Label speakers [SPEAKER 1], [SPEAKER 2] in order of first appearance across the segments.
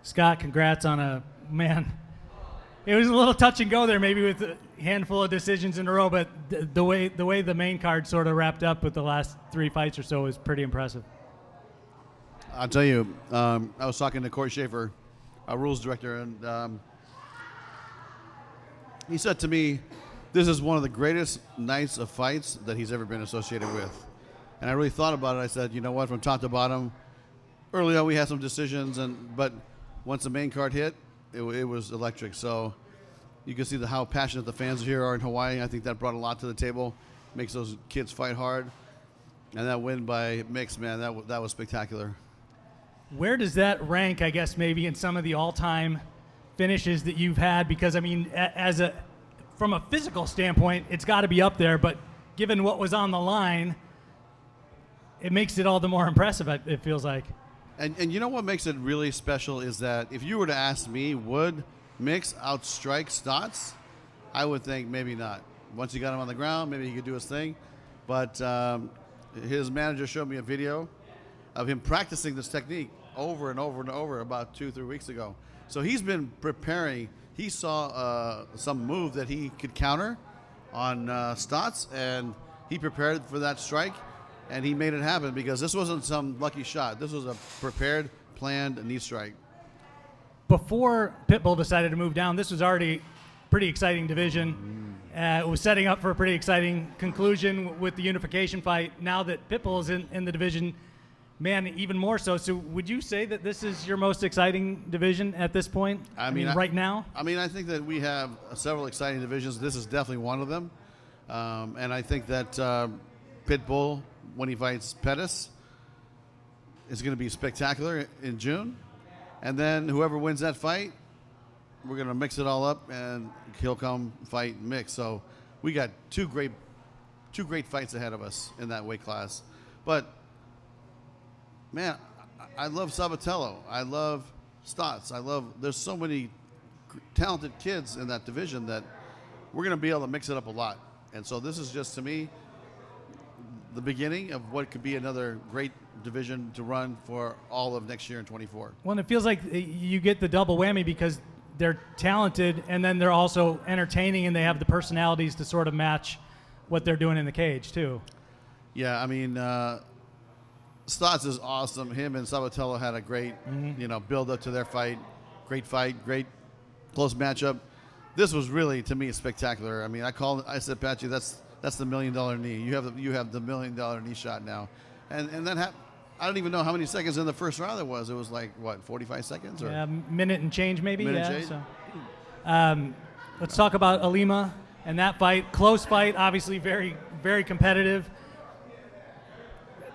[SPEAKER 1] Scott, congrats on man. It was a little touch and go there, maybe with a handful of decisions in a row, but the way the main card sort of wrapped up with the last 3 fights or so was pretty impressive.
[SPEAKER 2] I'll tell you, I was talking to Corey Schaefer, our rules director, and he said to me, this is one of the greatest nights of fights that he's ever been associated with. And I really thought about it. I said, you know what, from top to bottom, early on we had some decisions, but once the main card hit, it was electric. So you can see how passionate the fans here are in Hawaii. I think that brought a lot to the table, makes those kids fight hard. And that win by mixed, man, that was spectacular.
[SPEAKER 1] Where does that rank, I guess, maybe in some of the all-time finishes that you've had? Because, I mean, from a physical standpoint, it's got to be up there. But given what was on the line, it makes it all the more impressive, it feels like.
[SPEAKER 2] And you know what makes it really special is that if you were to ask me, would Mix outstrike Stotts? I would think maybe not. Once he got him on the ground, maybe he could do his thing. But his manager showed me a video of him practicing this technique over and over and over about 2-3 weeks ago. So he's been preparing. He saw some move that he could counter on Stotts, and he prepared for that strike. And he made it happen because this wasn't some lucky shot. This was a prepared, planned knee strike.
[SPEAKER 1] Before Pitbull decided to move down, this was already a pretty exciting division. It was setting up for a pretty exciting conclusion with the unification fight. Now that Pitbull is in the division, man, even more so. So would you say that this is your most exciting division at this point? I mean right now?
[SPEAKER 2] I mean, I think that we have several exciting divisions. This is definitely one of them. And I think that Pitbull, when he fights Pettis, is going to be spectacular in June. And then whoever wins that fight, we're going to mix it all up, and he'll come fight Mix. So we got two great fights ahead of us in that weight class. But, man, I love Sabatello. I love Stotts. There's so many talented kids in that division that we're going to be able to mix it up a lot. And so this is just, to me, the beginning of what could be another great division to run for all of next year in 24.
[SPEAKER 1] Well, and it feels like you get the double whammy because they're talented and then they're also entertaining and they have the personalities to sort of match what they're doing in the cage too.
[SPEAKER 2] Yeah, I mean, Stotts is awesome. Him and Sabatello had a great, build up to their fight. Great fight, great close matchup. This was really, to me, spectacular. I mean, I said, Patchy, that's the $1 million knee. You have the $1 million knee shot now, and that happened. I don't even know how many seconds in the first round it was. It was like what, 45 seconds or
[SPEAKER 1] minute and change maybe.
[SPEAKER 2] Change?
[SPEAKER 1] So, let's talk about Alima and that fight. Close fight, obviously very very competitive.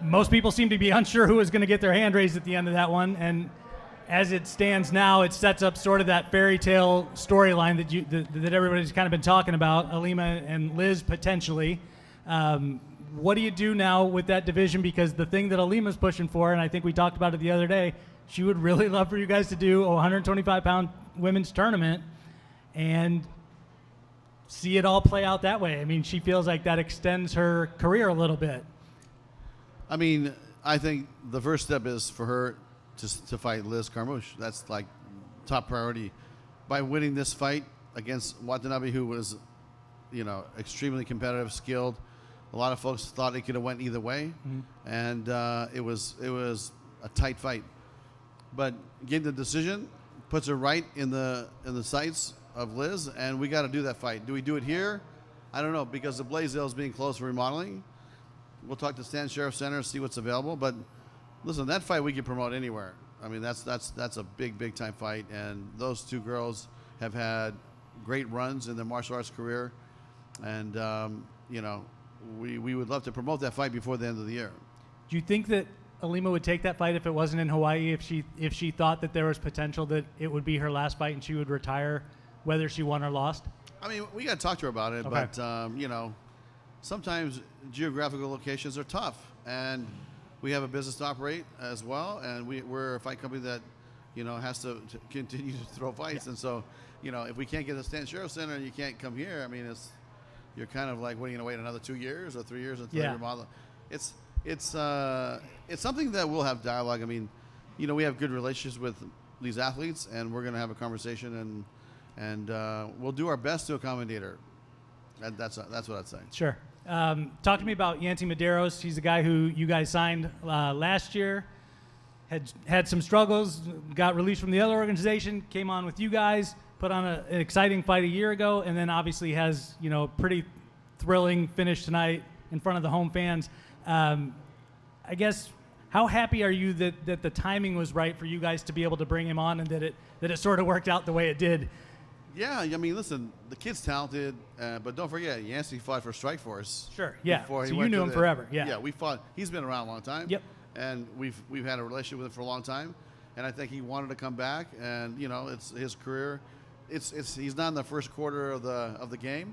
[SPEAKER 1] Most people seem to be unsure who was going to get their hand raised at the end of that one, and as it stands now, it sets up sort of that fairy tale storyline that everybody's kind of been talking about, Alima and Liz potentially. What do you do now with that division? Because the thing that Alima's pushing for, and I think we talked about it the other day, she would really love for you guys to do a 125-pound women's tournament and see it all play out that way. I mean, she feels like that extends her career a little bit.
[SPEAKER 2] I mean, I think the first step is for her to fight Liz Carmouche. That's like top priority. By winning this fight against Watanabe, who was, extremely competitive, skilled. A lot of folks thought it could have went either way, and it was a tight fight. But getting the decision puts her right in the sights of Liz, and we got to do that fight. Do we do it here? I don't know, because the Blaisdell is being closed for remodeling. We'll talk to Stan Sheriff Center, see what's available. But listen, that fight we can promote anywhere. I mean, that's a big time fight, and those two girls have had great runs in their martial arts career, and we would love to promote that fight before the end of the year.
[SPEAKER 1] Do you think that Alima would take that fight if it wasn't in Hawaii, if she thought that there was potential that it would be her last fight and she would retire, whether she won or lost?
[SPEAKER 2] I mean, we got to talk to her about it,
[SPEAKER 1] okay.
[SPEAKER 2] But sometimes geographical locations are tough, and we have a business to operate as well, and we're a fight company that has to continue to throw fights, and so if we can't get a Stan Sheriff Center and you can't come here, I mean, you're kind of like, what, are you going to wait another 2 years or 3 years until you remodel? It's something that we'll have dialogue. I mean, we have good relationships with these athletes, and we're going to have a conversation, and we'll do our best to accommodate her. That's what I'd say.
[SPEAKER 1] Sure. Talk to me about Yancy Medeiros. He's a guy who you guys signed last year. Had some struggles, got released from the other organization, came on with you guys, put on an exciting fight a year ago, and then obviously has pretty thrilling finish tonight in front of the home fans. I guess, how happy are you that the timing was right for you guys to be able to bring him on, and that it sort of worked out the way it did?
[SPEAKER 2] Yeah, I mean, listen, the kid's talented, but don't forget, Yancy fought for Strikeforce.
[SPEAKER 1] Sure, yeah.
[SPEAKER 2] Before
[SPEAKER 1] So you knew him forever, yeah.
[SPEAKER 2] Yeah, we fought. He's been around a long time.
[SPEAKER 1] Yep.
[SPEAKER 2] And we've had a relationship with him for a long time, and I think he wanted to come back. And it's his career. He's not in the first quarter of the game,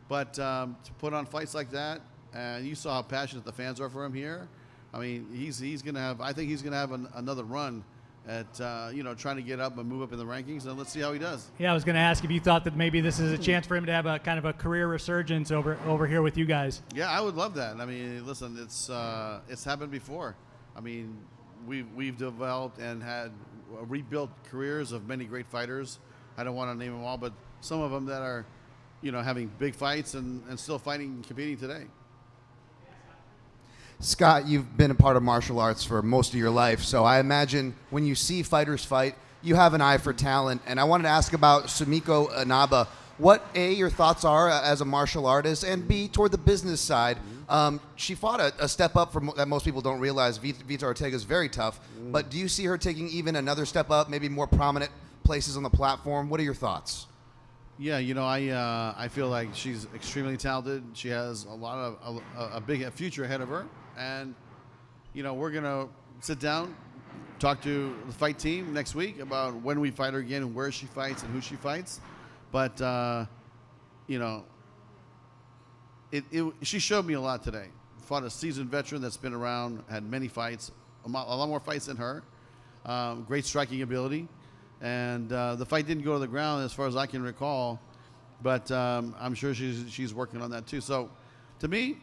[SPEAKER 2] but to put on fights like that, and you saw how passionate the fans are for him here. I mean, he's gonna have. I think he's gonna have another run at trying to get up and move up in the rankings, and let's see how he does.
[SPEAKER 1] Yeah, I was going to ask if you thought that maybe this is a chance for him to have a kind of a career resurgence over here with you guys.
[SPEAKER 2] Yeah, I would love that. I mean, listen, it's happened before. I mean, we've developed and had rebuilt careers of many great fighters. I don't want to name them all, but some of them that are, having big fights and still fighting and competing today.
[SPEAKER 3] Scott, you've been a part of martial arts for most of your life, so I imagine when you see fighters fight, you have an eye for talent. And I wanted to ask about Sumiko Inaba. What, A, your thoughts are as a martial artist, and B, toward the business side. She fought a step up that most people don't realize. Vita Ortega is very tough, but do you see her taking even another step up, maybe more prominent places on the platform? What are your thoughts?
[SPEAKER 2] Yeah, I feel like she's extremely talented. She has a big future ahead of her, and we're gonna sit down, talk to the fight team next week about when we fight her again and where she fights and who she fights. But she showed me a lot today. Fought a seasoned veteran that's been around, had many fights, a lot more fights than her. Great striking ability. And the fight didn't go to the ground as far as I can recall, but I'm sure she's working on that too. So to me,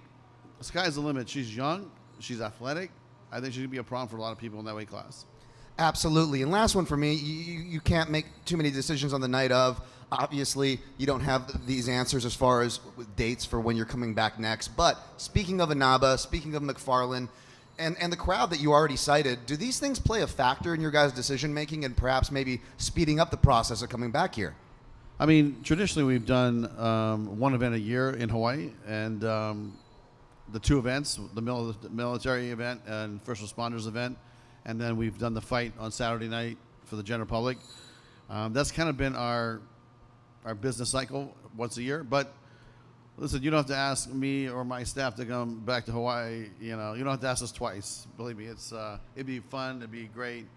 [SPEAKER 2] the sky's the limit. She's young. She's athletic. I think she's going to be a problem for a lot of people in that weight class.
[SPEAKER 3] Absolutely. And last one for me, you can't make too many decisions on the night of. Obviously, you don't have these answers as far as dates for when you're coming back next. But speaking of Inaba, speaking of McFarlane, and the crowd that you already cited, do these things play a factor in your guys' decision-making and perhaps maybe speeding up the process of coming back here?
[SPEAKER 2] I mean, traditionally we've done one event a year in Hawaii, and the two events, the military event and first responders event, and then we've done the fight on Saturday night for the general public. That's kind of been our business cycle once a year. But listen, you don't have to ask me or my staff to come back to Hawaii. You don't have to ask us twice. Believe me, it'd be fun. It'd be great.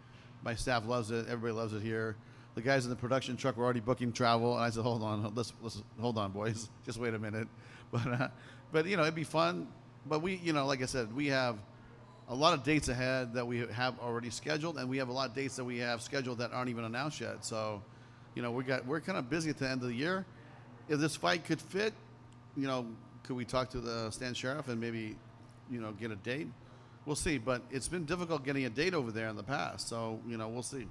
[SPEAKER 2] My staff loves it. Everybody loves it here. The guys in the production truck were already booking travel, and I said, "Hold on, let's hold on, boys. Just wait a minute." But it'd be fun. But we, like I said, we have a lot of dates ahead that we have already scheduled, and we have a lot of dates that we have scheduled that aren't even announced yet. So, we're kind of busy at the end of the year. If this fight could fit, could we talk to the stand sheriff and maybe, get a date? We'll see. But it's been difficult getting a date over there in the past. So, we'll see.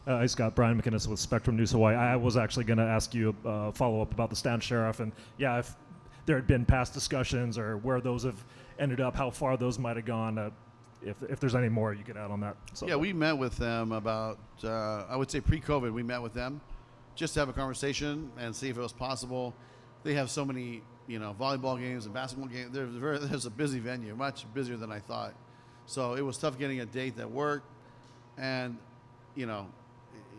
[SPEAKER 4] Hi, Scott. Brian McInnes with Spectrum News Hawaii. I was actually going to ask you a follow-up about the stand sheriff. And, yeah, if there had been past discussions or where those have ended up, how far those might have gone, if there's any more you could add on that. So,
[SPEAKER 2] yeah, we met with them about, I would say pre-COVID, we met with them just to have a conversation and see if it was possible. They have so many, volleyball games and basketball games. There's a busy venue, much busier than I thought. So it was tough getting a date that worked. And,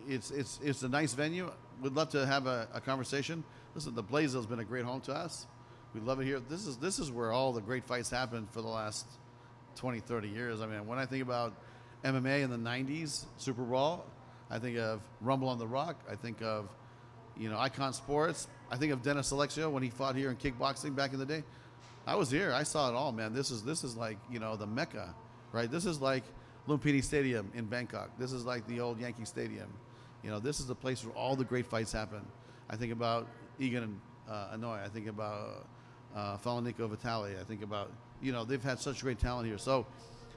[SPEAKER 2] it's a nice venue. We'd love to have a conversation. Listen, the Blaisdell's been a great home to us. We love it here. This is where all the great fights happened for the last 20, 30 years. I mean, when I think about MMA in the 90s, Super Brawl, I think of Rumble on the Rock. I think of, Icon Sports. I think of Dennis Alexio when he fought here in kickboxing back in the day. I was here. I saw it all, man. This is like, the Mecca, right? This is like Lumpini Stadium in Bangkok. This is like the old Yankee Stadium. This is the place where all the great fights happen. I think about Egan and Inouye. I think about Falanico Vitali. I think about, they've had such great talent here. So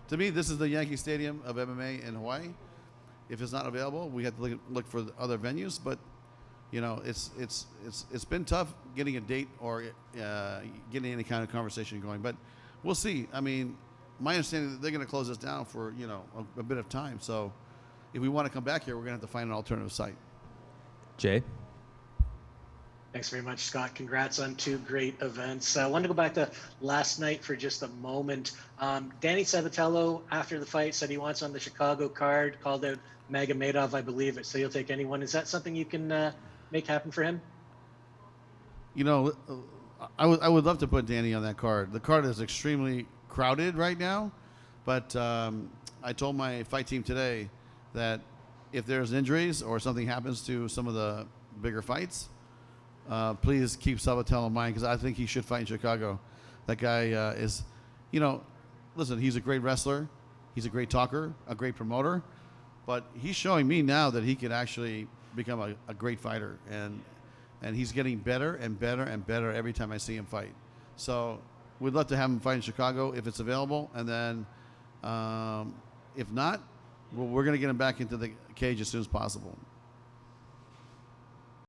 [SPEAKER 2] to me, this is the Yankee Stadium of MMA in Hawaii. If it's not available, we have to look for the other venues. But you know, it's been tough getting a date or getting any kind of conversation going. But we'll see. I mean, my understanding is that they're going to close this down for, you know, a bit of time. So if we want to come back here, we're going to have to find an alternative site.
[SPEAKER 5] Jay?
[SPEAKER 6] Thanks very much, Scott. Congrats on 2 great events. I wanted to go back to last night for just a moment. Danny Sabatello, after the fight, said he wants on the Chicago card, called out Magomedov, I believe it, so he'll take anyone. Is that something you can make happen for him?
[SPEAKER 2] You know, I would love to put Danny on that card. The card is extremely crowded right now, but I told my fight team today that if there's injuries or something happens to some of the bigger fights, please keep Sabatello in mind, because I think he should fight in Chicago. That guy is, you know, listen, he's a great wrestler. He's a great talker, a great promoter. But he's showing me now that he can actually become a great fighter. And he's getting better and better and better every time I see him fight. So we'd love to have him fight in Chicago if it's available. And then if not, we're going to get him back into the cage as soon as possible.